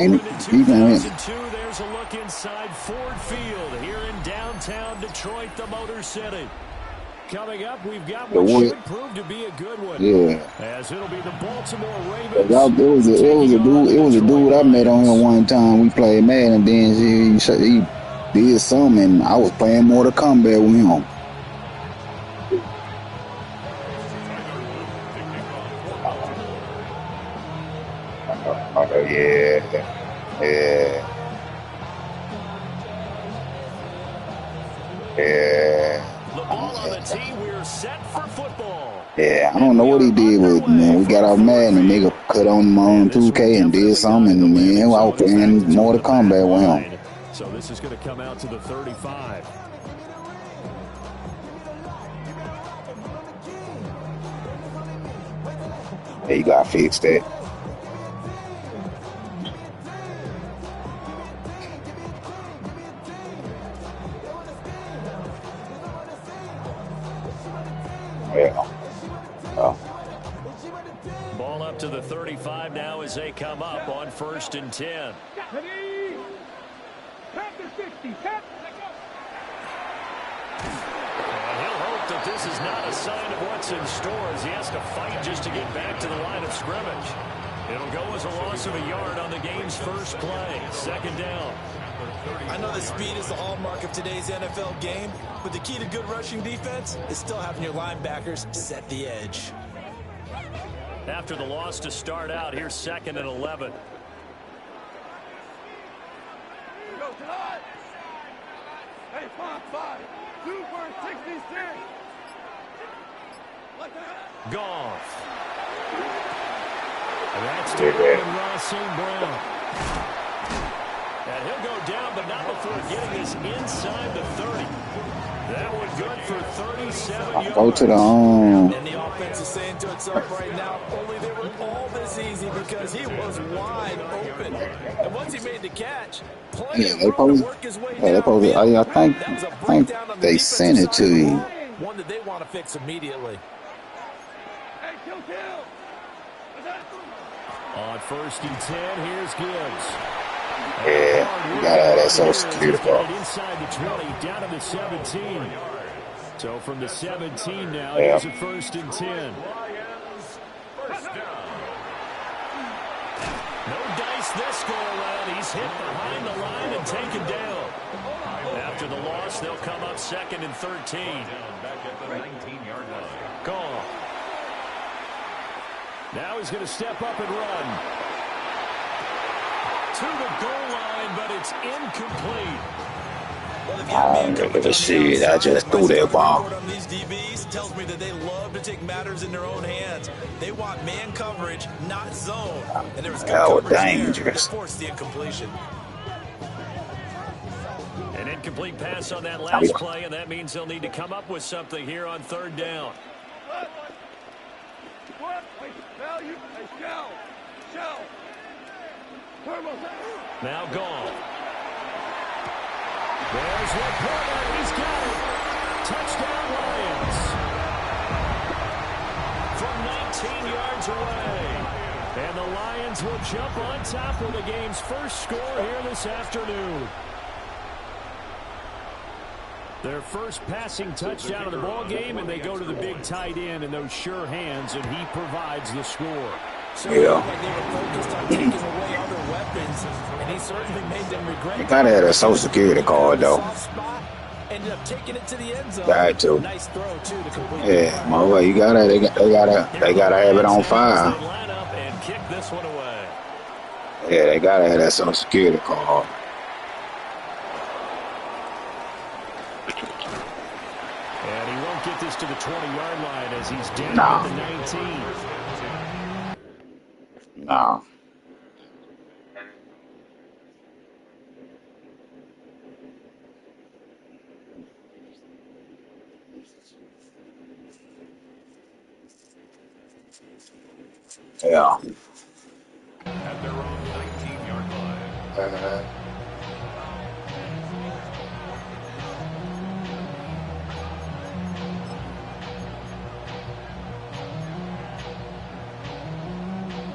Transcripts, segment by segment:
Ain't it? In He done it. 2002, there's a look inside Ford Field here in downtown Detroit, the Motor City. Coming up, we've got The what wood. should prove to be a good one. Yeah. As it'll be the Baltimore Y'all, Ravens it was taking a on the Detroit dude I met on here Lions. one time. We played Madden, and then he did something, and I was playing Mortal Kombat with him. Yeah, yeah, yeah. The ball on the tee, we're set for football. Yeah, I And don't know we what are he did with me. underway We got from off Ford Madden, and nigga Field. cut on him on And this one 2K and did definitely got something, in the and man, I landing was zone. In fact, playing it's on Mortal the back Kombat with him. line. So this is going to come out to the 35. Yeah, you gotta fix that. Yeah. Oh. Ball up to the 35 now as they come up on 1st and 10. And he'll hope that this is not a sign of what's in store as he has to fight just to get back to the line of scrimmage. It'll go as a loss of a yard on the game's first play. 2nd down. I know that speed is the hallmark of today's NFL game, but the key to good rushing defense is still having your linebackers set the edge. After the loss to start out, here's 2nd and 11. Hey, 5-5, 2 for 66. Goff. And that's to Ross St. Brown. And he'll go down, but not before getting this inside the 30. That one good for 37 yards. Go to the And the offense is saying to itself right now, only they were all this easy because he was wide open. And once he made the catch, plenty of room to work his way downfield. I That was a think breakdown on the they defensive sent it side to of the you. ball, one that they want to fix immediately. Hey, kill. On 1st and 10, here's Gibbs. Yeah, you gotta have that Social Security card. Inside the 20, down to the 17. So from the 17 now, Yeah. here's a 1st and 10. No dice this go around. He's hit behind the line and taken down. After the loss, they'll come up 2nd and 13. Goff. Now he's going to step up and run. To the goal line, but it's incomplete. Shit, I just threw that ball. On these DBs tells me that they love to take matters in their own hands. They want man coverage, not zone. And there was good coverage there to force the incompletion. An incomplete pass on that last play, and that means they'll need to come up with something here on 3rd down. Now gone. There's Laporta. He's got it. Touchdown Lions. From 19 yards away. And the Lions will jump on top of the game's first score here this afternoon. Their first passing touchdown of the ball game, and they go to the big tight end in those sure hands, and he provides the score. So yeah. Like they were focused on taking away other weapons, and he certainly made them regret. You gotta have a Social Security card though. Ended up taking it to the end zone. Got to. Nice throw too to complete. Yeah, Mo, you gotta. They gotta have it on file. And kick this one away. Yeah, they gotta have that Social Security card. And he won't get this to the 20-yard line as he's down at the 19. No. Yeah. At their own 19-yard line.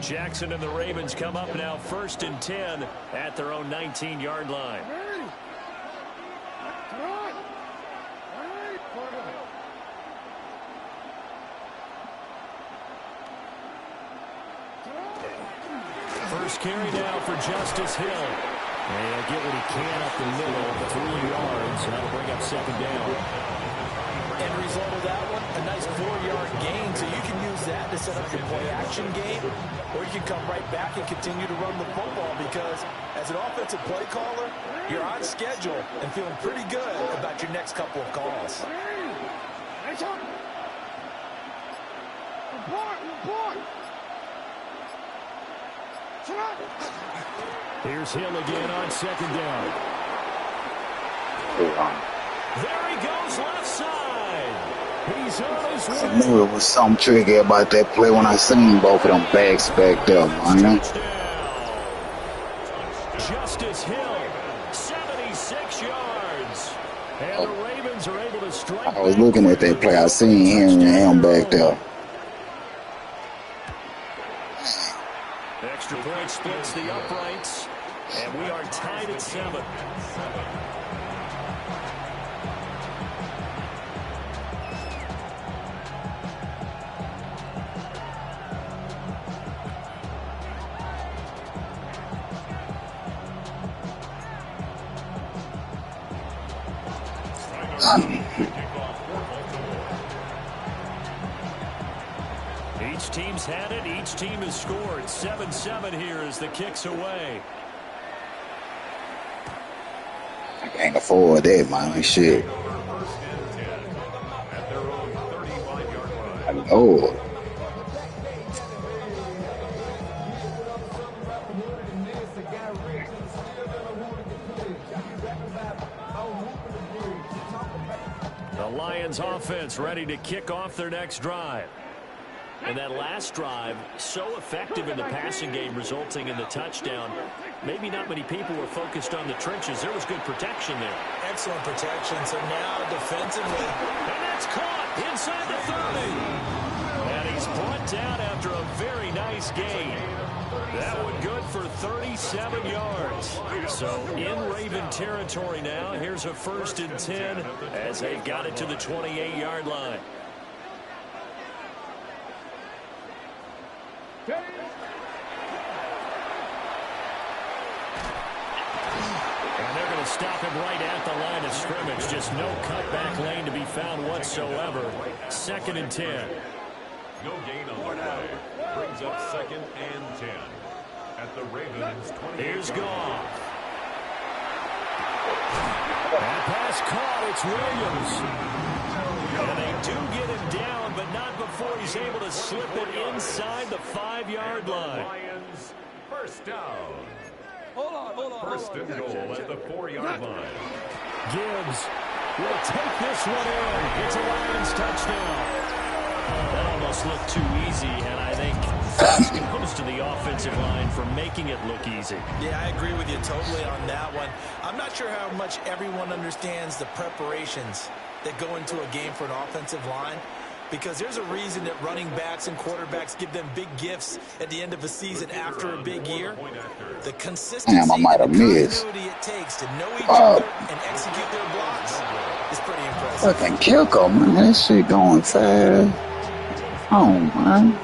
Jackson and the Ravens come up now 1st and 10 at their own 19-yard line. First carry now for Justice Hill. And he'll get what he can up the middle, 3 yards, and that'll bring up 2nd down. End result of that one, a nice 4-yard gain, so you can use that to set up your play-action game, or you can come right back and continue to run the football because as an offensive play caller, you're on schedule and feeling pretty good about your next couple of calls. Here's Hill again on 2nd down. There he goes left side. He's on his way. I knew it was something tricky about that play when I seen both of them backs back there, man. Justice Hill, 76 yards. And the Ravens are able to strike. I was looking at that play. I seen him back there. Extra point splits the uprights, and we are tied at 7. Each team's had it. Each team has scored. 7-7 here as the kick's away. I can't afford that, man. Shit. I know. The Lions offense ready to kick off their next drive. And that last drive, so effective in the passing game, resulting in the touchdown. Maybe not many people were focused on the trenches. There was good protection there. Excellent protection. So now defensively. And that's caught inside the 30. And he's brought down after a very nice gain. That one good for 37 yards. So in Raven territory now. Here's a 1st and 10 as they've got it to the 28-yard line. And they're going to stop him right at the line of scrimmage. Just no cutback lane to be found whatsoever. 2nd and 10. No gain on the play. Brings up 2nd and 10. At the Ravens 28. Here's Goff. And pass caught. It's Williams. And they do get him down, but not before he's able to slip it inside the 5-yard line. Lions, first down. First and goal at the 4-yard line. Gibbs will take this one in. It's a Lions touchdown. That almost looked too easy, and I think kudos to the offensive line for making it look easy. Yeah, I agree with you totally on that one. I'm not sure how much everyone understands the preparations that go into a game for an offensive line, because there's a reason that running backs and quarterbacks give them big gifts at the end of a season after a big year. The consistency and continuity it takes to know each other and execute their blocks is pretty impressive. Fucking kicker, man. That shit going fast. Oh, man.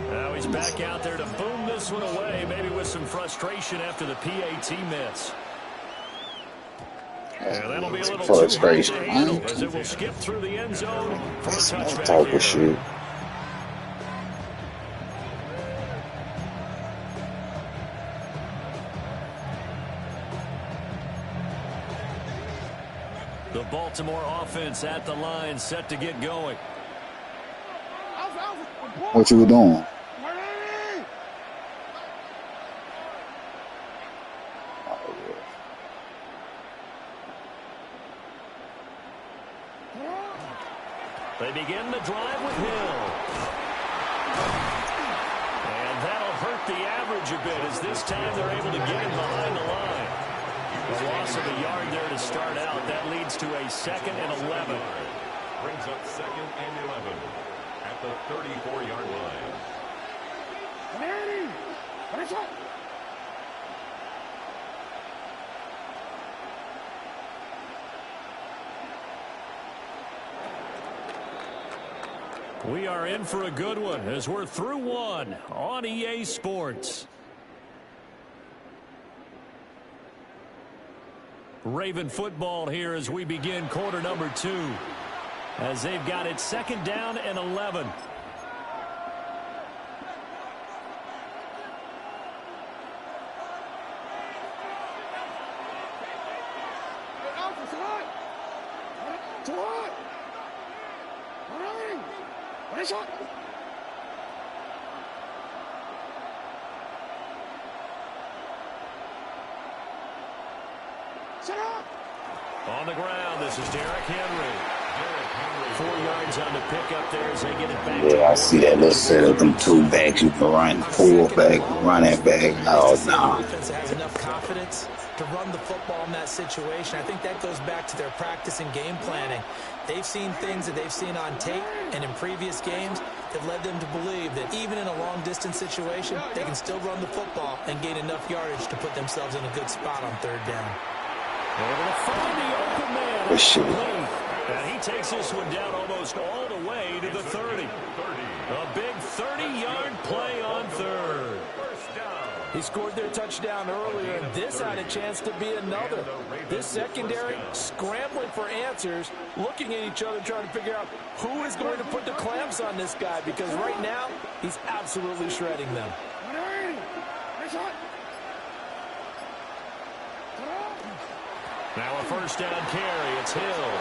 Now he's back out there to boom this one away, maybe with some frustration after the PAT miss. Yeah, that'll be a little frustration, as it will skip through the end zone for a touchback. Type of shit. The Baltimore offense at the line, set to get going. What you were doing? They begin the drive with Hill. And that'll hurt the average a bit, as this time they're able to get him behind the line. A loss of a yard there to start out. That leads to a 2nd and 11. Brings up 2nd and 11 at the 34-yard line. We are in for a good one as we're through one on EA Sports. Raven football here as we begin quarter number 2. As they've got it 2nd down and 11. On the ground, this is Derrick Henry. 4 yards on the pickup there as they get it back. Yeah, I see that little setup. Them 2 backs you can run, 4 back, running back. No, no. Defense has enough confidence to run the football in that situation. I think that goes back to their practice and game planning. They've seen things that they've seen on tape and in previous games that led them to believe that even in a long-distance situation, they can still run the football and gain enough yardage to put themselves in a good spot on 3rd down. Able to find the open man. For sure. And he takes this one down almost all the way to the 30. A big 30-yard play on 3rd. He scored their touchdown earlier, and this had a chance to be another. This secondary scrambling for answers, looking at each other, trying to figure out who is going to put the clamps on this guy, because right now, he's absolutely shredding them. Now a 1st down carry. It's Hill.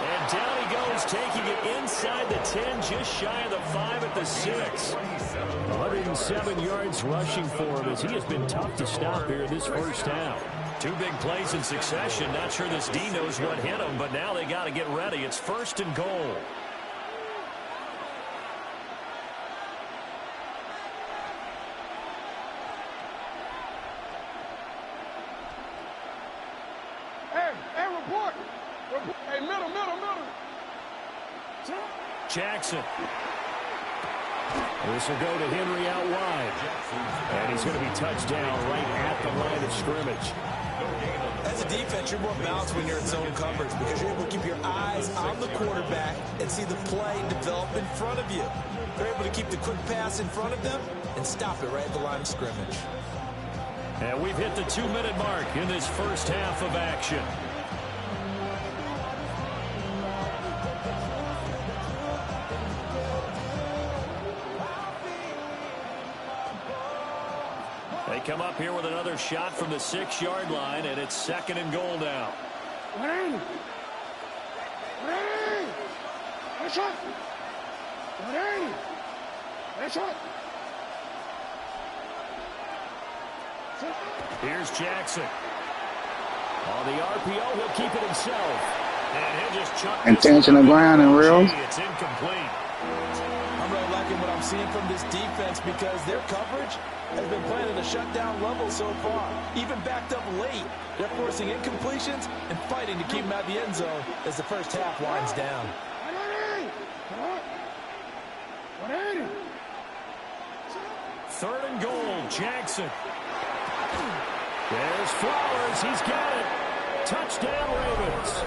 And down he goes, taking it inside the 10, just shy of the 5 at the 6. 107 yards rushing for him as he has been tough to stop here this 1st half. 2 big plays in succession. Not sure this D knows what hit him, but now they got to get ready. It's 1st and goal. Jackson. This will go to Henry out wide. And he's going to be touched down right at the line of scrimmage. As a defense, you're more balanced when you're in zone coverage because you're able to keep your eyes on the quarterback and see the play develop in front of you. They're able to keep the quick pass in front of them and stop it right at the line of scrimmage. And we've hit the 2-minute mark in this 1st half of action. They come up here with another shot from the 6-yard line, and it's 2nd and goal now. Here's Jackson. On the RPO, he'll keep it himself. And he'll just chuck intentional ground and real. It's incomplete. I'm really liking what I'm seeing from this defense because their coverage has been playing at a shutdown level so far. Even backed up late, they're forcing incompletions and fighting to keep them out of the end zone as the 1st half winds down. 3rd and goal, Jackson. There's Flowers. He's got it. Touchdown, Ravens.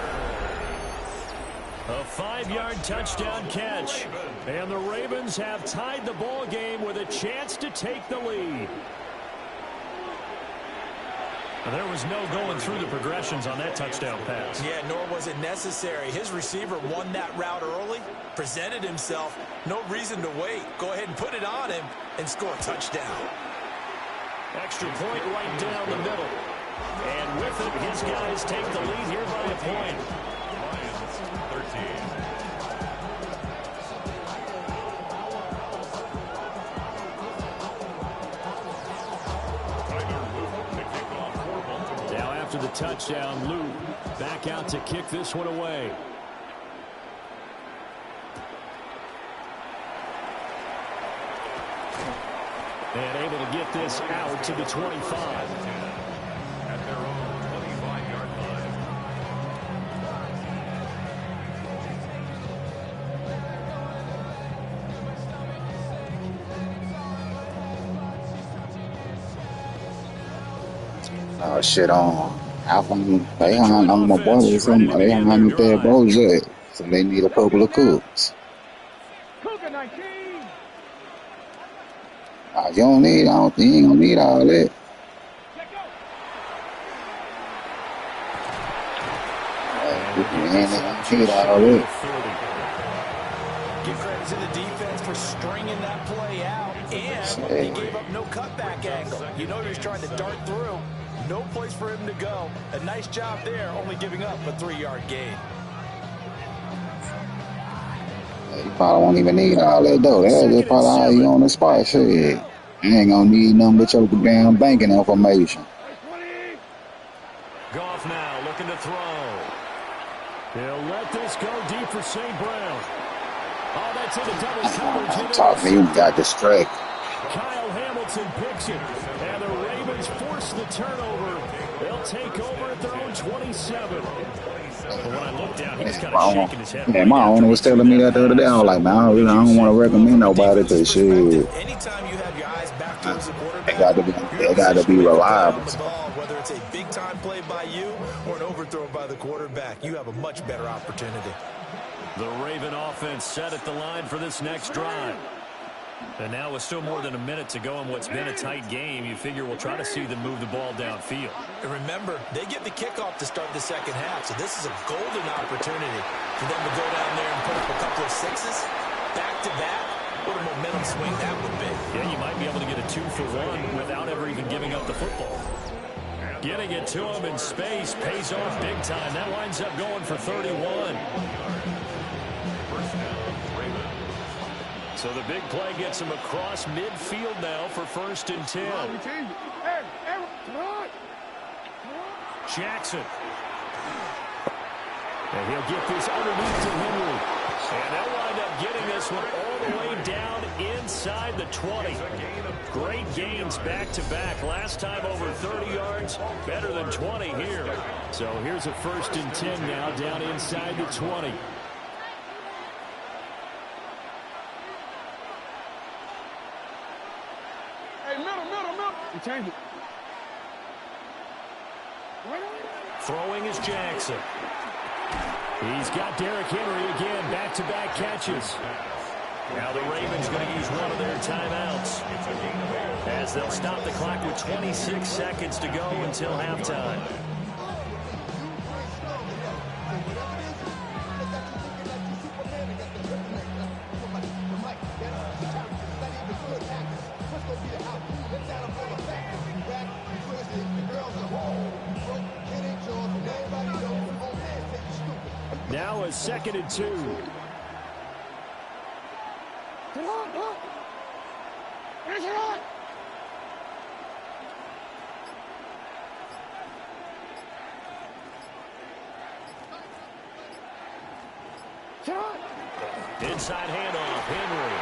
A 5-yard touchdown catch. And the Ravens have tied the ball game with a chance to take the lead. There was no going through the progressions on that touchdown pass. Yeah, nor was it necessary. His receiver won that route early, presented himself. No reason to wait. Go ahead and put it on him and score a touchdown. Extra point right down the middle. And with it, his guys take the lead here by a point. Lions 13. Now after the touchdown, Lou back out to kick this one away. And able to get this out to the 25. Shit on. They The hung Detroit on my brother or offense ready something. to They begin hung their on their drive. Bojay. So they need a couple of cooks. Cougar 19. You don't need, you ain't gonna need all that. And You we'll get this up ain't need just all shy of that. the 30. Give credit to the defense for stringing that play out, and he gave up no cutback angle. You know he was trying to dart through. No place for him to go. A nice job there, only giving up a 3-yard gain. You probably won't even need all that though. That's just Second and probably how you 7. on the spot. Shit. You ain't gonna need nothing but your damn banking information. Goff now looking to throw. He'll let this go deep for St. Brown. Oh, that's into double coverage. I'm talking to you, got distracted. Kyle Hamilton picks it, and the Ravens force the turnover. They'll take over at their own 27. But when I look down, he's kind of shaking his head. Man, my owner was telling me that the other day. I was like, man, I don't want to recommend nobody because shit. Anytime you have your eyes back towards the quarterback, They got to be reliable. Whether it's a big-time play by you or an overthrow by the quarterback, you have a much better opportunity. The Raven offense set at the line for this next drive. And now with still more than a minute to go in what's been a tight game, you figure we'll try to see them move the ball downfield. And remember, they get the kickoff to start the second half, so this is a golden opportunity for them to go down there and put up a couple of sixes back-to-back. What a momentum swing that would be. Yeah, you might be able to get a 2-for-1 without ever even giving up the football. Getting it to him in space pays off big time. That winds up going for 31. So the big play gets him across midfield now for 1st and 10. Jackson. And he'll get this underneath to Henry. And they'll wind up getting this one all the way down inside the 20. Great gains back-to-back. Last time over 30 yards, better than 20 here. So here's a 1st and 10 now down inside the 20. Change it. Throwing is Jackson. He's got Derrick Henry again, back-to-back catches. Now the Ravens going to use one of their timeouts as they'll stop the clock with 26 seconds to go until halftime. Now a 2nd and 2. Inside handoff, Henry.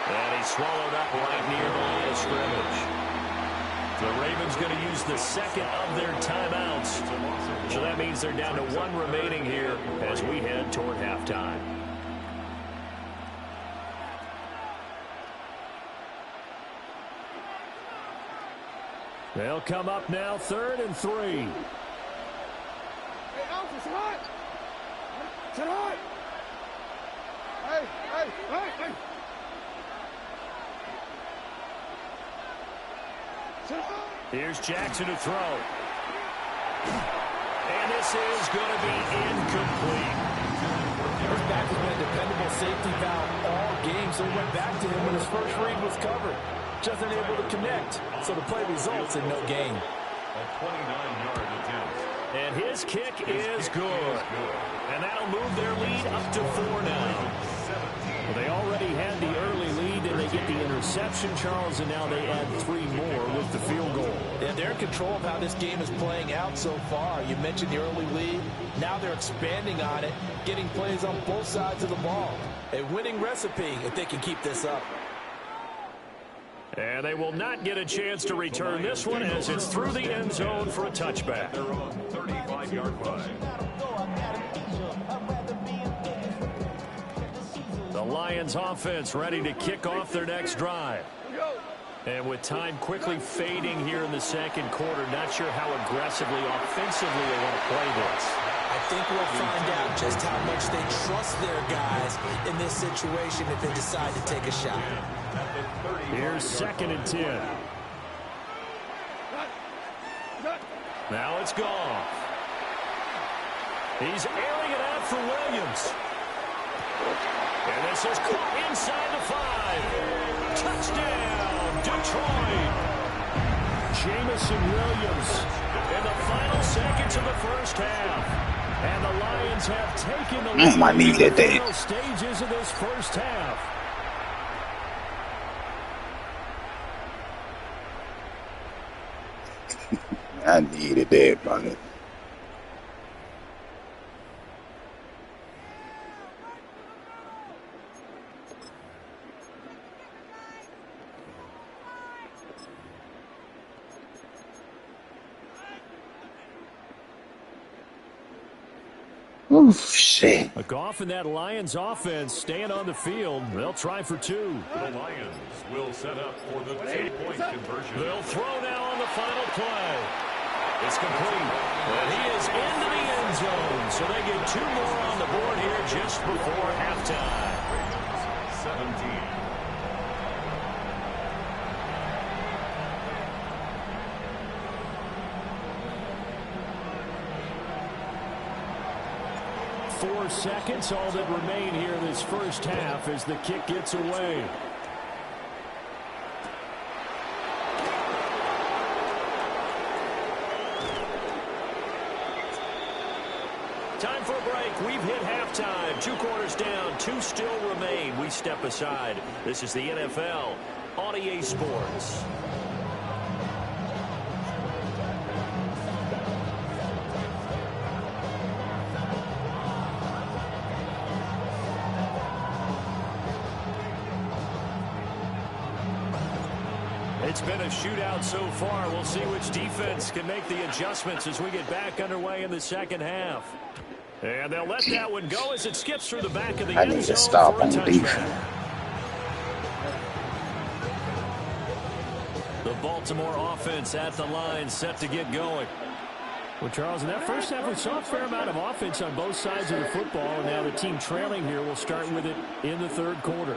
And he's swallowed up right near the line of scrimmage. The Ravens going to use the 2nd of their timeouts. So that means they're down to 1 remaining here as we head toward halftime. They'll come up now 3rd and 3. Hey, Alpha, sit hot. Sit hot. Hey. Here's Jackson to throw. And this is going to be incomplete. His back has been a dependable safety valve all game, so he went back to him when his first read was covered. Just unable to connect, so the play results in no gain. A 29-yard attempt. And his kick is good. And that'll move their lead up to 4 now. Well, they already had the early lead, and they get the interception, Charles, and now they add 3 more with the field goal. Yeah, they're in control of how this game is playing out so far. You mentioned the early lead. Now they're expanding on it, getting plays on both sides of the ball. A winning recipe if they can keep this up. And they will not get a chance to return this one as it's through the end zone for a touchback. Their own 35-yard line. The Lions offense ready to kick off their next drive. And with time quickly fading here in the second quarter, not sure how aggressively, offensively they want to play this. I think we'll find out just how much they trust their guys in this situation if they decide to take a shot. Here's 2nd and 10. Now it's Goff. He's airing it out for Williams. And this is caught inside the 5. Touchdown, Detroit. Jamison Williams in the final seconds of the first half. And the Lions have taken the lead in the final stages of this first half. I needed that, brother. Oof, shit. Goff and that Lions offense staying on the field. They'll try for 2. The Lions will set up for the 2-point conversion. They'll throw now on the final play. It's complete. And he is into the end zone. So they get 2 more on the board here just before halftime. 17. Four seconds, all that remain here in this first half as the kick gets away. Time for a break. We've hit halftime. 2 quarters down, 2 still remain. We step aside. This is the NFL on EA Sports. It's been a shootout so far. We'll see which defense can make the adjustments as we get back underway in the second half. And they'll let that one go as it skips through the back of the I end need zone to stop for a on touchback. defense. The Baltimore offense at the line set to get going. Well, Charles, in that first half, we saw a fair amount of offense on both sides of the football, and now the team trailing here will start with it in the third quarter.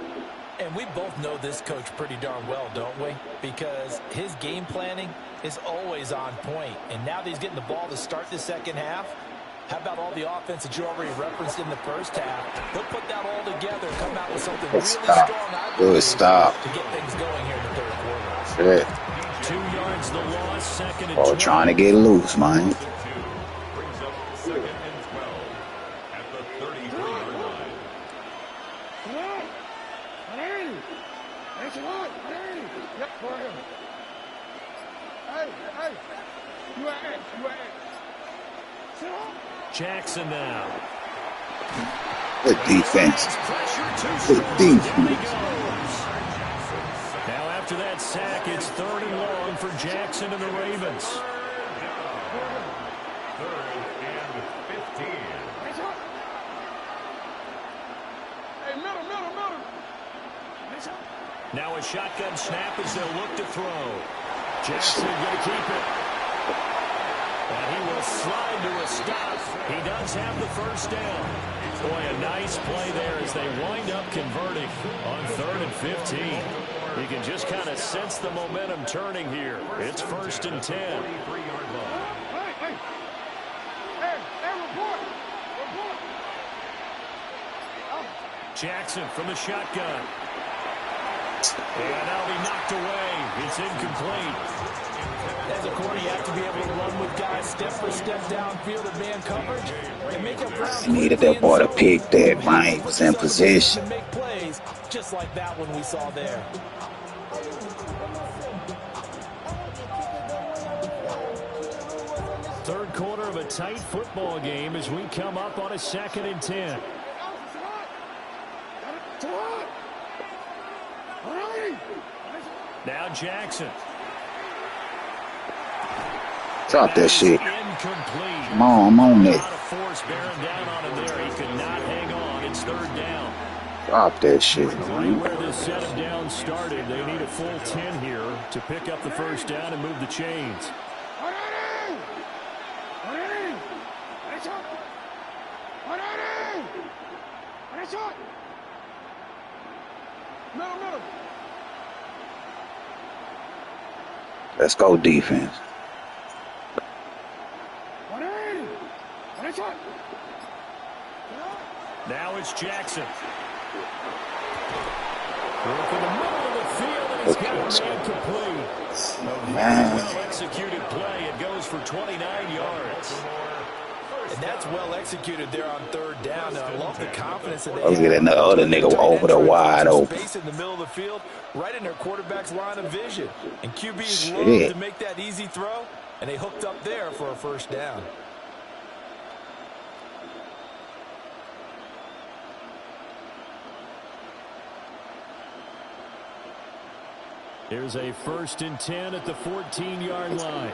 And we both know this coach pretty darn well, don't we? Because his game planning is always on point. And now that he's getting the ball to start the second half, how about all the offense that you already referenced in the first half? He'll put that all together and come out with something really strong, I believe, to get things going here in the third quarter. Shit. 2 yards the loss, 2nd and Oh, 12. trying to get loose, man. Brings up 2nd and 12 at the 33-yard line. Yep, for him. Hey. You are X. Sit on. Jackson now. Good defense. Pressure too Good strong. Down he defense. goes. Now after that sack, it's 3rd and long for Jackson and the Ravens. 3rd and 15. Hey, middle. Now a shotgun snap as they'll look to throw. Jackson going to keep it. And he will slide to a stop. He does have the first down. Boy, a nice play there as they wind up converting on 3rd and 15. You can just kind of sense the momentum turning here. It's 1st and 10. 43-yard line. Hey, report. Jackson from the shotgun. And that'll be knocked away. It's incomplete. As a corner, you have to be able to run with guys step for step downfield and man coverage and make up ground. I needed that boy to pick that, man. He was in position. And make plays just like that one we saw there. Third quarter of a tight football game as we come up on a 2nd and 10. Now Jackson. Drop that shit. Incomplete. Come on, I'm on A it. lot of force bearing down on him there. He could not hang on. It's 3rd down. Drop that shit, Right man. where this set of downs started, they need a full 10 here to pick up the first down and move the chains. Let's go defense. Now it's Jackson. Work in the middle of the field, and he's got a man complete. A very well-executed play. It goes for 29 yards. And that's well executed there on third down. Now, I love the confidence that they Let's get have. that other nigga over the wide open. Space in the middle of the field, right in their quarterback's line of vision. And QBs Shit. love to make that easy throw, and they hooked up there for a first down. Here's a 1st and 10 at the 14-yard line.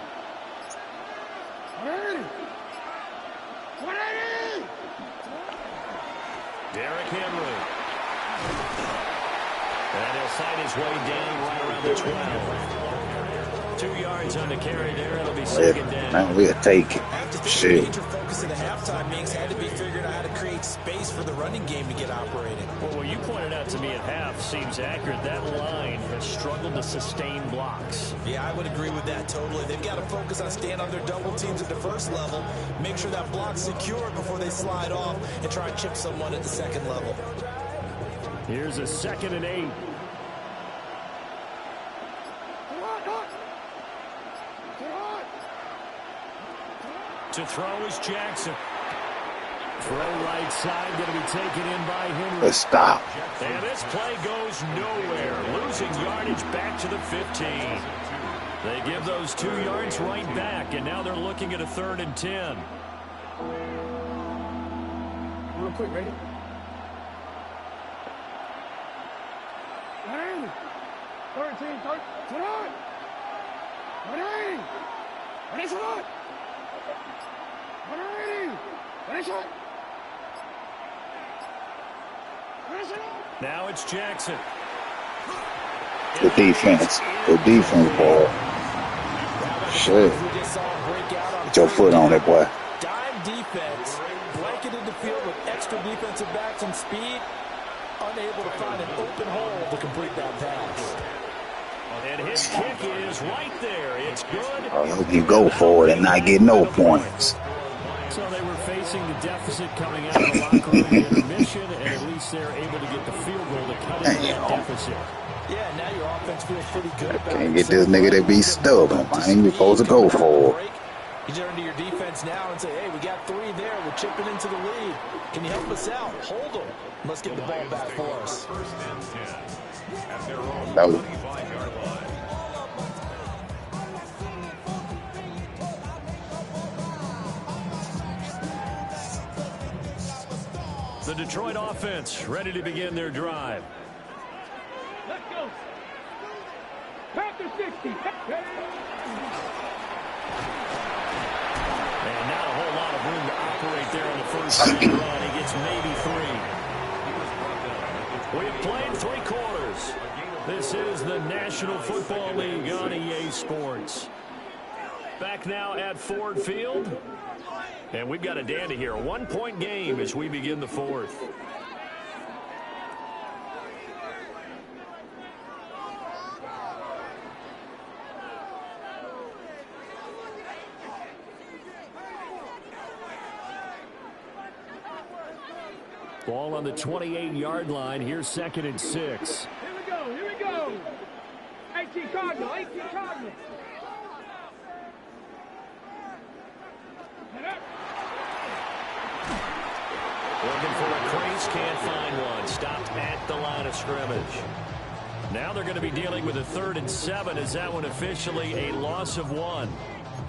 Derrick Henry. And he'll fight his way down right around the 12. 2 yards on the carry there. It'll be second down. Man, we'll take it. Shit. Major focus of the halftime means had to be figured out how to create space for the running game to get operating. Well, what you pointed out to me at half seems accurate. That line has struggled to sustain blocks. Yeah, I would agree with that totally. They've got to focus on staying on their double teams at the first level, make sure that block's secured before they slide off, and try and chip someone at the second level. Here's a 2nd and 8. To throw is Jackson. Throw right side, going to be taken in by Henry. Let's stop. And this play goes nowhere. Losing yardage back to the 15. They give those 2 yards right back, and now they're looking at a 3rd and 10. Real quick, ready? 13, 13. Now it's Jackson. Good defense. Good defense, boy. Shit. Get your foot on it, boy. Dime defense, blanketed the field with extra defensive backs and speed, unable to find an open hole to complete that pass. And his kick is right there. It's good. You go for it and not get no points. So they were facing the deficit coming out of the locker room intermission, and at least they're able to get the field goal to cut into that deficit. Yeah, now your offense feels pretty good about it. Can't get this nigga to be stubborn, man. You supposed to go for it. You turn to your defense now and say, hey, we got 3 there. We're chipping into the lead. Can you help us out? Hold them. Let's get the ball back for us. No. The Detroit offense ready to begin their drive. Let's go. Panther 60. And not a whole lot of room to operate there on the first down run. He gets maybe 3. We've played 3 quarters. This is the National Football League on EA Sports. Back now at Ford Field. And we've got a dandy here. A 1-point game as we begin the 4th. Ball on the 28-yard line. Here's 2nd and 6. Here we go. Here we go. 18 Cardinal. 18 Cardinal. Looking for a crease, can't find one. Stopped at the line of scrimmage. Now they're going to be dealing with a 3rd and 7. Is that one officially a loss of 1?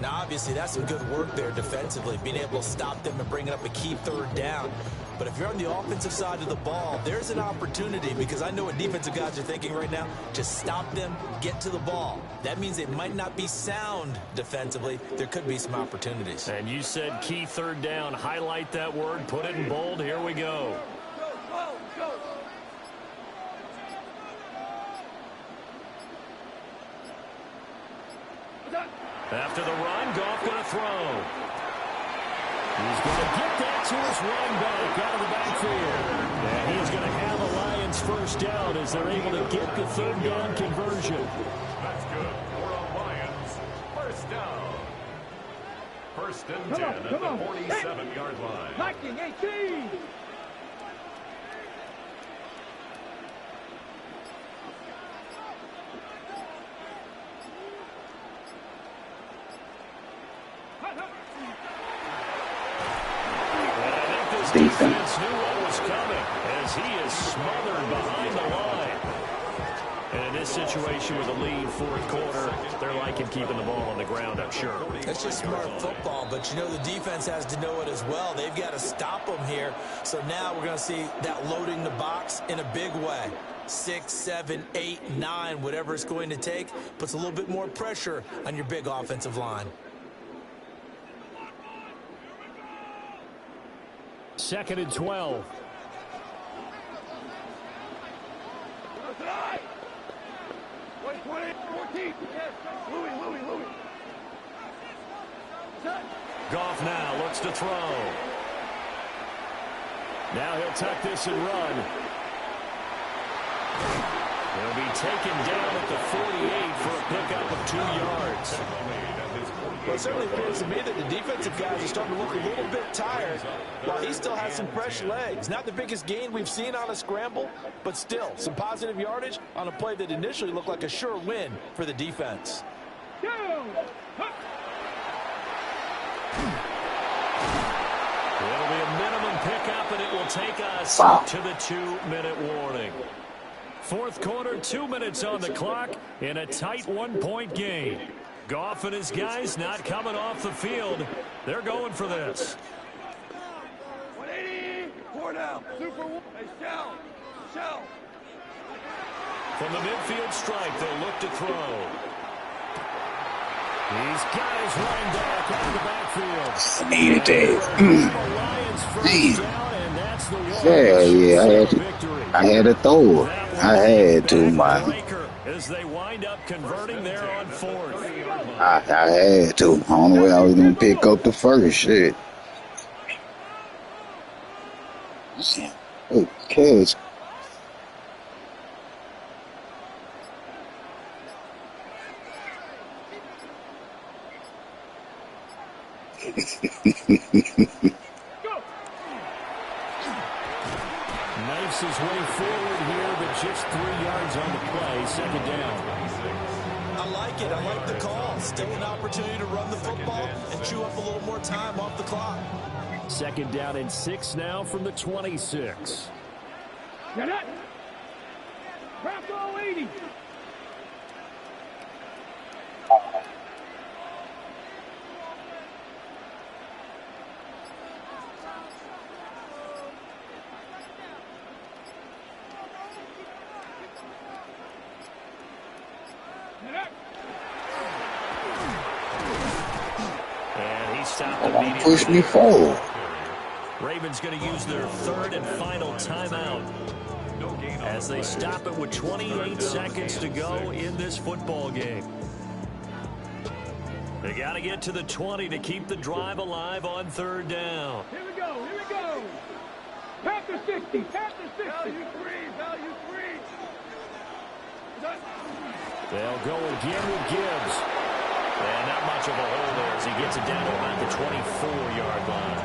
Now, obviously, that's some good work there defensively, being able to stop them and bring up a key 3rd down. But if you're on the offensive side of the ball, there's an opportunity, because I know what defensive guys are thinking right now. Just stop them, get to the ball. That means it might not be sound defensively. There could be some opportunities. And you said key 3rd down. Highlight that word, put it in bold. Here we go. After the run, Goff going to throw. He's going to get that to his running back out of the backfield. And he's going to have a Lions first down as they're able to get the third down conversion. That's good for a Lions first down. First and 10 at the 47-yard line. Viking 18. Defense knew what was coming as he is smothered behind the line. And in this situation with a lead fourth quarter, they're liking keeping the ball on the ground, I'm sure. That's just smart football, but you know the defense has to know it as well. They've got to stop them here. So now we're going to see that loading the box in a big way. 6, 7, 8, 9, whatever it's going to take, puts a little bit more pressure on your big offensive line. Second and 12. Goff now looks to throw. Now he'll tuck this and run. He'll be taken down at the 48 for a pickup of 2 yards. Well, it certainly appears to me that the defensive guys are starting to look a little bit tired while he still has some fresh legs. Not the biggest gain we've seen on a scramble, but still some positive yardage on a play that initially looked like a sure win for the defense. It'll be a minimum pickup, and it will take us to the 2-minute warning. Fourth quarter, 2 minutes on the clock in a tight 1-point game. Goff and his guys not coming off the field. They're going for this. 180. 4 down. Super. Hey, shell. From the midfield stripe, they'll look to throw. He's got his running back out of the backfield. Need it, Dave. I had to throw it. I had to, man. As they wind up converting there on fourth. I had to. The only way I was going to pick up the first shit. Good catch. Knifes his way forward here, but just 3 yards on the play. Second down. I like it. I like the call. Still an opportunity to run the football and chew up a little more time off the clock. Second down and 6 now from the 26. Get it. Bravo 80. And he stopped Don't push me forward. Ravens going to use their third and final timeout as they stop it with 28 seconds to go in this football game. They got to get to the 20 to keep the drive alive on third down. Here we go. Panther 60. Value free. They'll go again with Gibbs. And not much of a hole there as he gets it down to about the 24-yard line.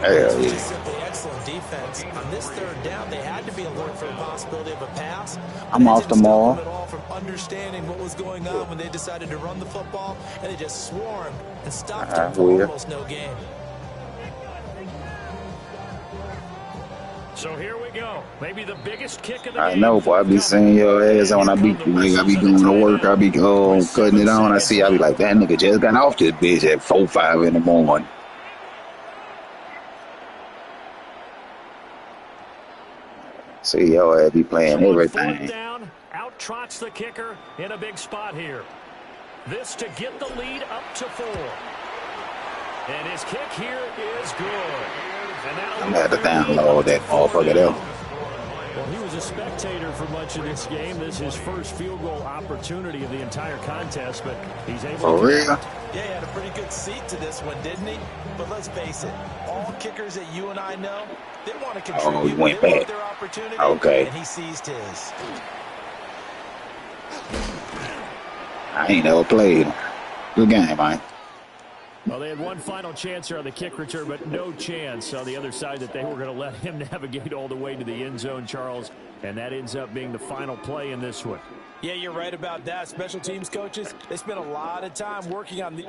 It's just simply excellent defense. On this third down, they had to be alert for the possibility of a pass. I'm off the mall. At all from understanding what was going on when they decided to run the football, and they just swarmed and stopped them for almost no gain. So here we go. Maybe the biggest kick of the game. I know, boy. I be seeing your ass on. I be going to work. I be cutting it on. I be like, that nigga just got off this bitch at 4, 5 in the morning. See, y'all be playing everything. Down, out trots the kicker in a big spot here. This to get the lead up to 4. And his kick here is good. I'm going to have to download that motherfucker there. Well, he was a spectator for much of this game. This is his first field goal opportunity of the entire contest, but he's able For to real? Yeah, he had a pretty good seat to this one, didn't he? But let's face it, all kickers that you and I know, they want to contribute. Oh, he went they back. want their opportunity, Okay. and he seized his. I ain't never played. Good game, man. Well, they had one final chance here on the kick return, but no chance on the other side that they were going to let him navigate all the way to the end zone, Charles. And that ends up being the final play in this one. Yeah, you're right about that. Special teams coaches, they spent a lot of time working on the